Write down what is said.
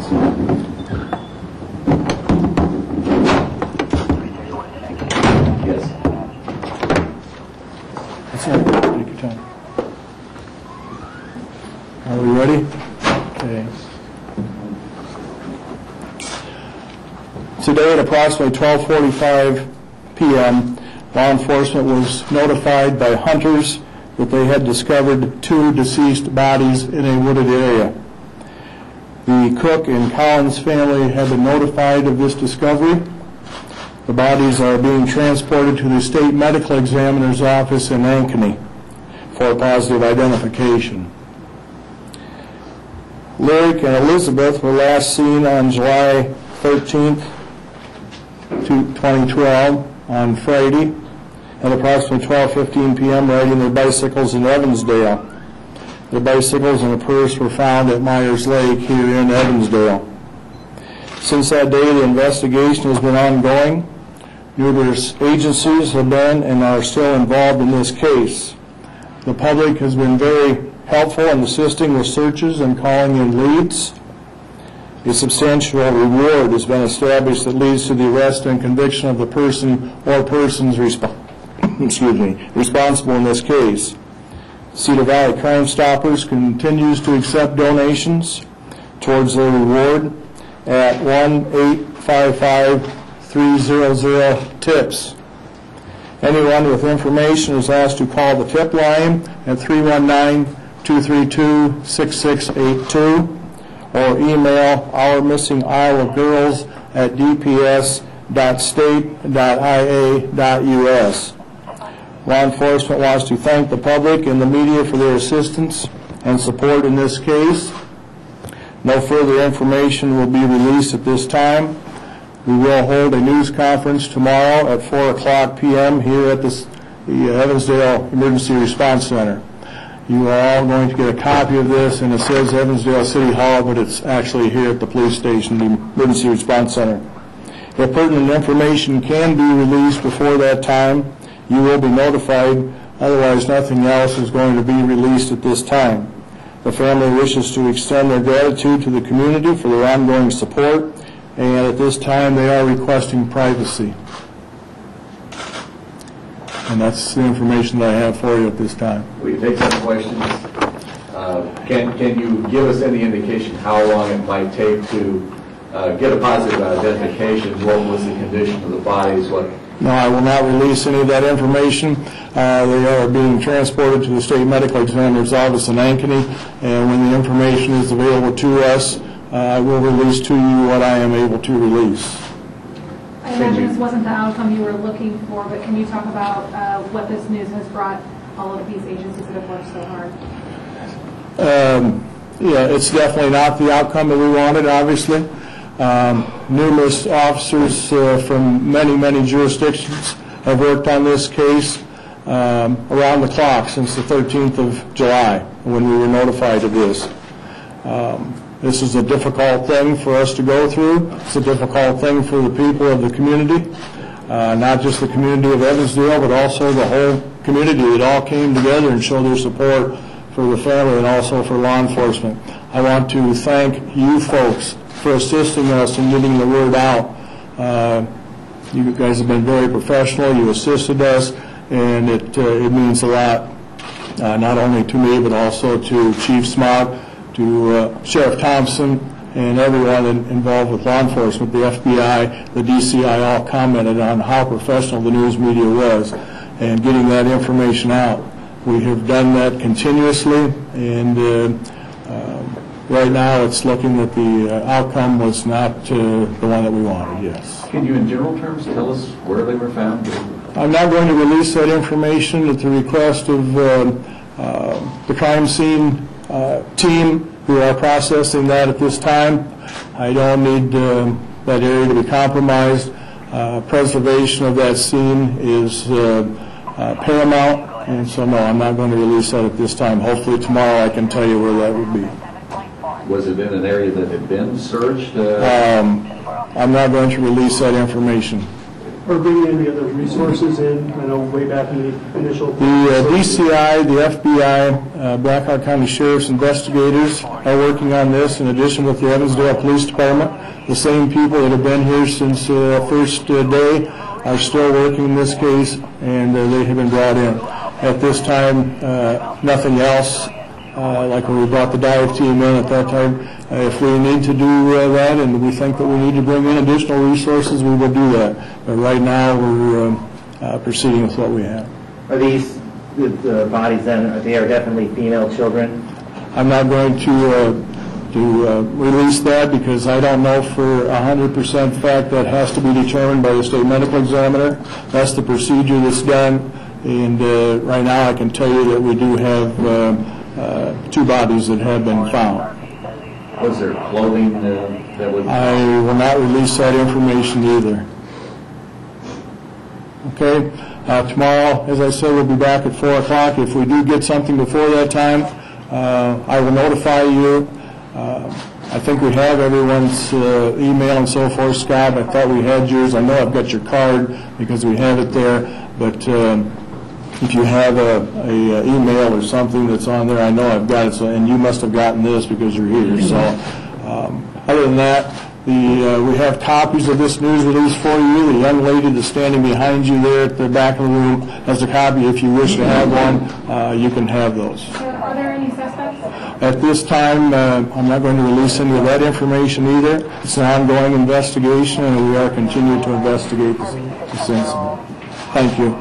questions? Yes. That's it. Take your time. Are we ready? Okay. Today at approximately 12:45 p.m., law enforcement was notified by hunters that they had discovered 2 deceased bodies in a wooded area. The Cook and Collins family have been notified of this discovery. The bodies are being transported to the state medical examiner's office in Ankeny for positive identification. Lyric and Elizabeth were last seen on July 13th, 2012, on Friday, at approximately 12:15 p.m. riding their bicycles in Evansdale. Their bicycles and a purse were found at Myers Lake here in Evansdale. Since that day, the investigation has been ongoing. Numerous agencies have been and are still involved in this case. The public has been very helpful in assisting with searches and calling in leads. A substantial reward has been established that leads to the arrest and conviction of the person or persons responsible in this cede Cedar Valley Crime Stoppers continues to accept donations towards their reward at 1-855-300-TIPS. Anyone with information is asked to call the tip line at 319-232-6682 or email Our Missing Iowa Girls at dps.state.ia.us. Law enforcement wants to thank the public and the media for their assistance and support in this case. No further information will be released at this time. We will hold a news conference tomorrow at 4:00 p.m. here at the Evansdale Emergency Response Center. You are all going to get a copy of this, and it says Evansdale City Hall, but it's actually here at the police station, the Emergency Response Center. If pertinent information can be released before that time, you will be notified. Otherwise, nothing else is going to be released at this time. The family wishes to extend their gratitude to the community for their ongoing support, and at this time they are requesting privacy. And that's the information that I have for you at this time. We can take some questions. Can you give us any indication how long it might take to get a positive identification? What was the condition of the bodies? No, I will not release any of that information. They are being transported to the state medical examiner's office in Ankeny, and when the information is available to us, I will release to you what I am able to release. I imagine this wasn't the outcome you were looking for, but can you talk about what this news has brought all of these agencies that have worked so hard? Yeah, it's definitely not the outcome that we wanted, obviously. Numerous officers from many jurisdictions have worked on this case around the clock since the 13th of July when we were notified of this. This is a difficult thing for us to go through. It's a difficult thing for the people of the community, not just the community of Evansdale, but also the whole community that all came together and showed their support for the family and also for law enforcement. I want to thank you folks for assisting us in getting the word out. You guys have been very professional. You assisted us, and it means a lot, not only to me, but also to Chief Smog, to Sheriff Thompson, and everyone involved with law enforcement. The FBI, the DCI all commented on how professional the news media was and getting that information out. We have done that continuously, and right now it's looking that the outcome was not the one that we wanted, yes. Can you, in general terms, tell us where they were found? I'm not going to release that information at the request of the crime scene team who are processing that at this time. I don't need that area to be compromised. Preservation of that scene is paramount, and so no, I'm not going to release that at this time. Hopefully tomorrow I can tell you where that would be. Was it in an area that had been searched? I'm not going to release that information. or bringing any other resources in? I know way back in the initial... The DCI, the FBI, Blackhawk County Sheriff's investigators are working on this, in addition with the Evansdale Police Department. The same people that have been here since the first day are still working in this case, and they have been brought in. At this time, nothing else, like when we brought the dive team in at that time. If we need to do that and we think that we need to bring in additional resources, we will do that. But right now, we're proceeding with what we have. Are these the bodies then, they are definitely female children? I'm not going to release that because I don't know for 100% fact. That has to be determined by the state medical examiner. That's the procedure that's done. And right now I can tell you that we do have 2 bodies that have been found. Was there clothing that would... I will not release that information either. Okay? Tomorrow, as I said, we'll be back at 4 o'clock. If we do get something before that time, I will notify you. I think we have everyone's email and so forth. Scott, I thought we had yours. I know I've got your card because we have it there. But if you have a email or something that's on there, I know I've got it. So, and you must have gotten this because you're here. So other than that, we have copies of this news release for you. The young lady that's standing behind you there at the back of the room has a copy. If you wish to have one, you can have those. Are there any suspects? At this time, I'm not going to release any of that information either. It's an ongoing investigation, and we are continuing to investigate this incident. Thank you.